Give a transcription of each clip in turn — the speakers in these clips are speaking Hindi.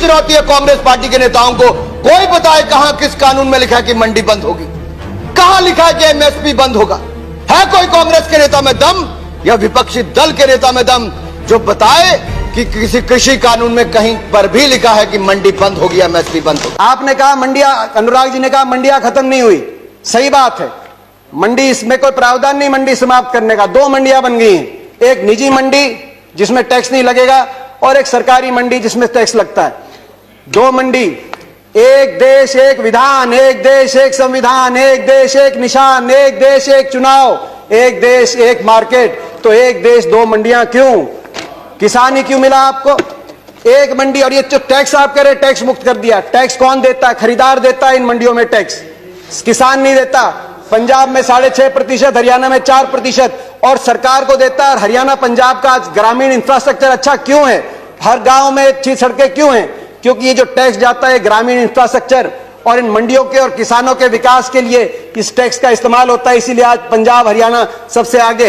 चुनौती है कांग्रेस पार्टी के नेताओं को, कोई बताए कहां किस कानून में लिखा है कि मंडी बंद होगी, कहां लिखा है कि एमएसपी बंद होगा। है कोई कांग्रेस के नेता में दम या विपक्षी दल के नेता में दम जो बताए कि किसी कृषि कानून में कहीं पर भी लिखा है कि मंडी बंद होगी, एमएसपी बंद होगी। आपने कहा मंडियां, अनुराग जी ने कहा मंडियां खत्म नहीं हुई, सही बात है, मंडी इसमें कोई प्रावधान नहीं मंडी समाप्त करने का। 2 मंडियां बन गई हैं, एक निजी मंडी जिसमें टैक्स नहीं लगेगा और एक सरकारी मंडी जिसमें टैक्स लगता है। 2 मंडी, एक देश एक विधान, एक देश एक संविधान, एक देश एक निशान, एक देश एक चुनाव, एक देश एक मार्केट। तो एक देश 2 मंडियां क्यों? किसान ही क्यों मिला आपको? एक मंडी। और ये जो टैक्स आप कह रहे टैक्स मुक्त कर दिया, टैक्स कौन देता है? खरीदार देता है इन मंडियों में टैक्स, किसान नहीं देता। पंजाब में 6.5%, हरियाणा में 4% और सरकार को देता है। हरियाणा पंजाब का ग्रामीण इंफ्रास्ट्रक्चर अच्छा क्यों है? हर गांव में अच्छी सड़कें क्यों हैं? क्योंकि ये जो टैक्स जाता है ग्रामीण इंफ्रास्ट्रक्चर और इन मंडियों के और किसानों के विकास के लिए इस टैक्स का इस्तेमाल होता है। इसीलिए आज पंजाब हरियाणा सबसे आगे।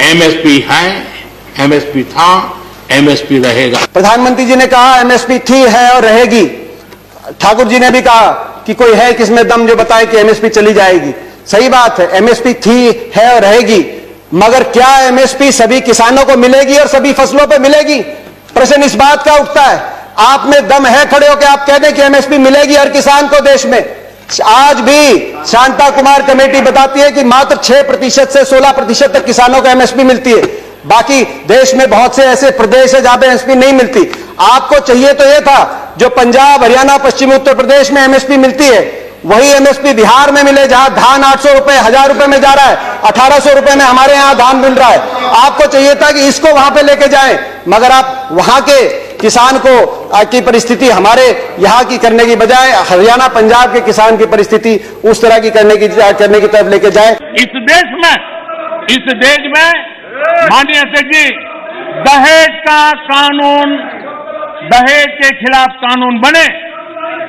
एमएसपी है, एमएसपी था, एमएसपी रहेगा। प्रधानमंत्री जी ने कहा एमएसपी थी, है और रहेगी। ठाकुर जी ने भी कहा कि कोई है किसमें दम जो बताए कि एमएसपी चली जाएगी। सही बात है, एमएसपी थी, है और रहेगी, मगर क्या एमएसपी सभी किसानों को मिलेगी और सभी फसलों पर मिलेगी? प्रश्न इस बात का उठता है। आप में दम है खड़े होकर आप कह दें कि एमएसपी मिलेगी हर किसान को देश में? आज भी शांता कुमार कमेटी बताती है कि मात्र 6% से 16% तक किसानों को एमएसपी मिलती है। बाकी देश में बहुत से ऐसे प्रदेश है जहां पे एमएसपी नहीं मिलती। आपको चाहिए तो यह था जो पंजाब हरियाणा पश्चिमी उत्तर प्रदेश में एमएसपी मिलती है वही एमएसपी बिहार में मिले, जहां धान 800 रुपए 1000 रुपए में जा रहा है, 1800 रुपए में हमारे यहां धान मिल रहा है। आपको चाहिए था कि इसको वहां पे लेके जाएं, मगर आप वहां के किसान को की परिस्थिति हमारे यहां की करने की बजाय हरियाणा पंजाब के किसान की परिस्थिति उस तरह की करने की तरफ लेके जाए। इस देश में माननीय अध्यक्ष जी, दहेज का कानून, दहेज के खिलाफ कानून बने,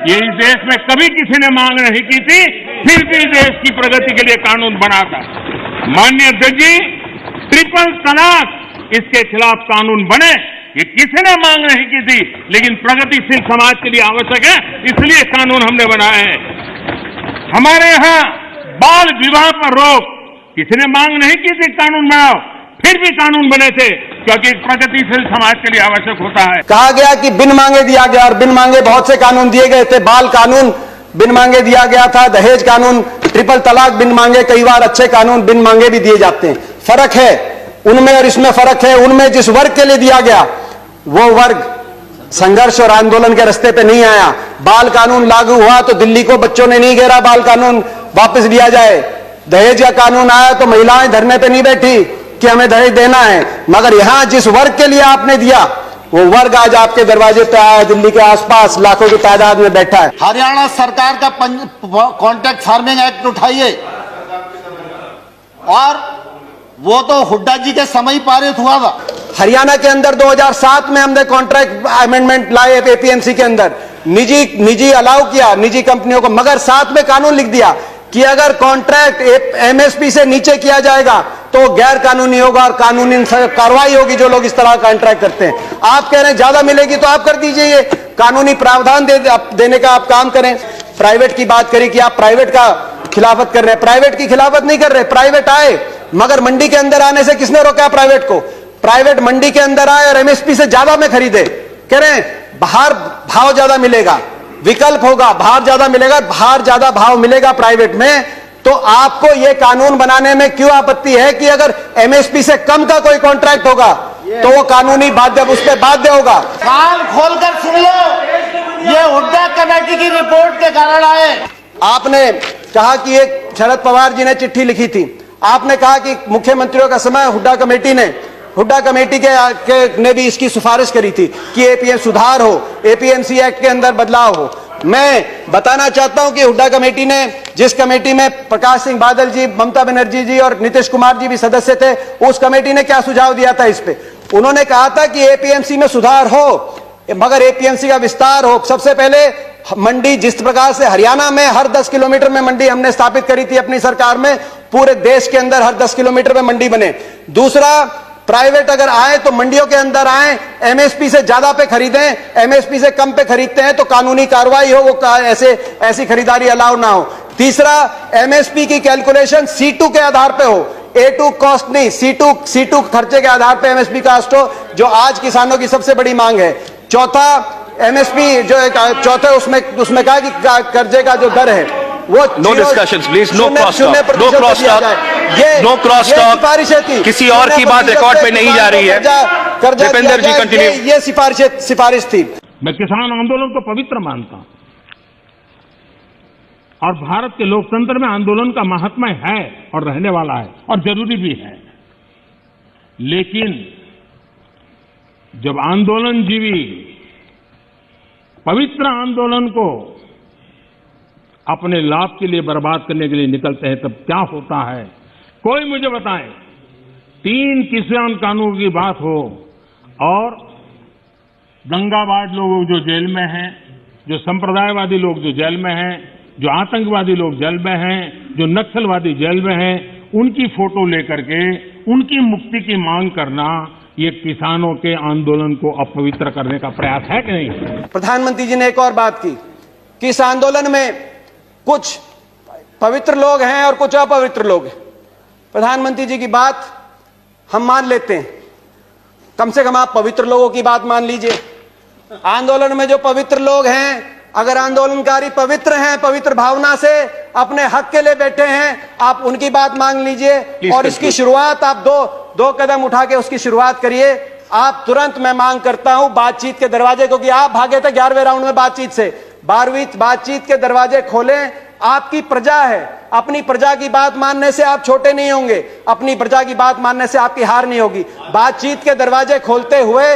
ये इस देश में कभी किसी ने मांग नहीं की थी, फिर भी देश की प्रगति के लिए कानून बना था। माननीय अध्यक्ष जी, ट्रिपल तलाक, इसके खिलाफ कानून बने, ये किसी ने मांग नहीं की थी, लेकिन प्रगतिशील समाज के लिए आवश्यक है, इसलिए कानून हमने बनाए हैं। हमारे यहां बाल विवाह पर रोक, किसी ने मांग नहीं की थी कानून बनाओ, फिर भी कानून बने थे, क्योंकि प्रगतिशील समाज के लिए आवश्यक होता है। कहा गया कि बिन मांगे दिया गया, और बिन मांगे बहुत से कानून दिए गए थे। बाल कानून बिन मांगे दिया गया था, दहेज कानून, ट्रिपल तलाक बिन मांगे, कई बार अच्छे कानून बिन मांगे भी दिए जाते हैं। फर्क है उनमें और इसमें फर्क है। उनमें जिस वर्ग के लिए दिया गया वो वर्ग संघर्ष और आंदोलन के रास्ते पे नहीं आया। बाल कानून लागू हुआ तो दिल्ली को बच्चों ने नहीं घेरा बाल कानून वापस लिया जाए। दहेज का कानून आया तो महिलाएं धरने पे नहीं बैठी कि हमें दहेज देना है, मगर यहां जिस वर्ग के लिए आपने दिया वो वर्ग आज आपके दरवाजे पे आया, दिल्ली के आसपास लाखों की तादाद में बैठा है। हरियाणा सरकार का कॉन्ट्रैक्ट फार्मिंग एक्ट उठाइए, और वो तो हुड्डा जी के समय पारित हुआ था। हरियाणा के अंदर 2007 में हमने कॉन्ट्रैक्ट अमेंडमेंट लाए एपीएमसी के अंदर, निजी अलाउ किया निजी कंपनियों को, मगर साथ में कानून लिख दिया कि अगर कॉन्ट्रैक्ट एमएसपी से नीचे किया जाएगा तो गैर कानूनी होगा और कानूनी कार्रवाई होगी जो लोग इस तरह का कॉन्ट्रैक्ट करते हैं। आप कह रहे हैं ज्यादा मिलेगी तो आप कर दीजिए, ये कानूनी प्रावधान देने का आप काम करें। प्राइवेट की बात करें कि आप प्राइवेट का खिलाफत कर रहे हैं, प्राइवेट की खिलाफत नहीं कर रहे। प्राइवेट आए, मगर मंडी के अंदर आने से किसने रोका प्राइवेट को? प्राइवेट मंडी के अंदर आए और एमएसपी से ज्यादा में खरीदे। कह रहे हैं बाहर भाव ज्यादा मिलेगा, विकल्प होगा, बाहर ज्यादा मिलेगा, बाहर ज्यादा भाव मिलेगा प्राइवेट में। तो आपको यह कानून बनाने में क्यों आपत्ति है कि अगर एमएसपी से कम का कोई कॉन्ट्रैक्ट होगा तो वो कानूनी बाध्य, उस पर बाध्य होगा। कान खोलकर सुन लो, ये हुड्डा कमेटी की रिपोर्ट के कारण आए। आपने कहा कि एक शरद पवार जी ने चिट्ठी लिखी थी, आपने कहा कि मुख्यमंत्रियों का समय हुड्डा कमेटी ने भी इसकी सिफारिश करी थी कि एपीएम सुधार हो, एपीएमसी एक्ट के अंदर बदलाव हो। मैं बताना चाहता हूं कि हुड्डा कमेटी ने, जिस कमेटी में प्रकाश सिंह बादल जी, ममता बनर्जी जी और नीतीश कुमार जी भी सदस्य थे, उस कमेटी ने क्या सुझाव दिया था इस पे? उन्होंने कहा था कि एपीएमसी में सुधार हो, मगर एपीएमसी का विस्तार हो। सबसे पहले मंडी, जिस प्रकार से हरियाणा में हर 10 किलोमीटर में मंडी हमने स्थापित करी थी अपनी सरकार में, पूरे देश के अंदर हर 10 किलोमीटर में मंडी बने। दूसरा, प्राइवेट अगर आए तो मंडियों के अंदर आए, एमएसपी से ज्यादा पे खरीदें, एमएसपी से कम पे खरीदते हैं तो कानूनी कार्रवाई हो, वो ऐसी खरीदारी अलाउ ना हो। तीसरा, एमएसपी की कैलकुलेशन C2 के आधार पे हो, A2 कॉस्ट नहीं, C2 खर्चे के आधार पे एमएसपी कास्ट हो, जो आज किसानों की सबसे बड़ी मांग है। चौथा, एमएसपी जो चौथे उसमें कहा कि कर्जे का जो दर है वो no discussions please, no cross talk, no cross talk, no cross talk. किसी और की बात रिकॉर्ड पे नहीं जा रही है। दीपेंद्र जी कंटिन्यू। ये सिफारिश थी। मैं किसान आंदोलन को पवित्र मानता हूं और भारत के लोकतंत्र में आंदोलन का महात्म्य है और रहने वाला है और जरूरी भी है। लेकिन जब आंदोलनजीवी पवित्र आंदोलन को अपने लाभ के लिए बर्बाद करने के लिए निकलते हैं तब क्या होता है? कोई मुझे बताए। 3 किसान कानून की बात हो और दंगाबाज लोग जो जेल में हैं, जो संप्रदायवादी लोग जो जेल में हैं, जो आतंकवादी लोग जेल में हैं, जो नक्सलवादी जेल में हैं, उनकी फोटो लेकर के उनकी मुक्ति की मांग करना, ये किसानों के आंदोलन को अपवित्र करने का प्रयास है कि नहीं? प्रधानमंत्री जी ने एक और बात की कि इस आंदोलन में कुछ पवित्र लोग हैं और कुछ अपवित्र लोग हैं। प्रधानमंत्री जी की बात हम मान लेते हैं, कम से कम आप पवित्र लोगों की बात मान लीजिए। आंदोलन में जो पवित्र लोग हैं, अगर आंदोलनकारी पवित्र हैं, पवित्र भावना से अपने हक के लिए बैठे हैं, आप उनकी बात मांग लीजिए और इसकी शुरुआत आप दो कदम उठा के उसकी शुरुआत करिए। आप तुरंत, मैं मांग करता हूं, बातचीत के दरवाजे, क्योंकि आप भागे थे 11वें राउंड में बातचीत से, 12वीं बातचीत के दरवाजे खोलें। आपकी प्रजा है, अपनी प्रजा की बात मानने से आप छोटे नहीं होंगे, अपनी प्रजा की बात मानने से आपकी हार नहीं होगी। बातचीत के दरवाजे खोलते हुए।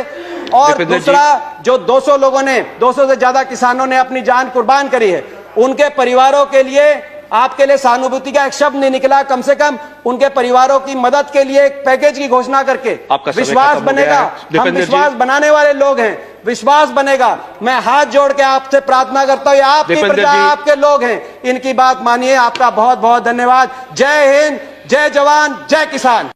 और दूसरा, जो 200 लोगों ने, 200 से ज्यादा किसानों ने अपनी जान कुर्बान करी है, उनके परिवारों के लिए आपके लिए सहानुभूति का एक शब्द नहीं निकला। कम से कम उनके परिवारों की मदद के लिए एक पैकेज की घोषणा करके विश्वास बनेगा। हम विश्वास बनाने वाले लोग हैं, विश्वास बनेगा। मैं हाथ जोड़ के आपसे प्रार्थना करता हूं, आपकी प्रजा, आपके लोग हैं, इनकी बात मानिए। आपका बहुत बहुत धन्यवाद। जय हिंद, जय जवान, जय किसान।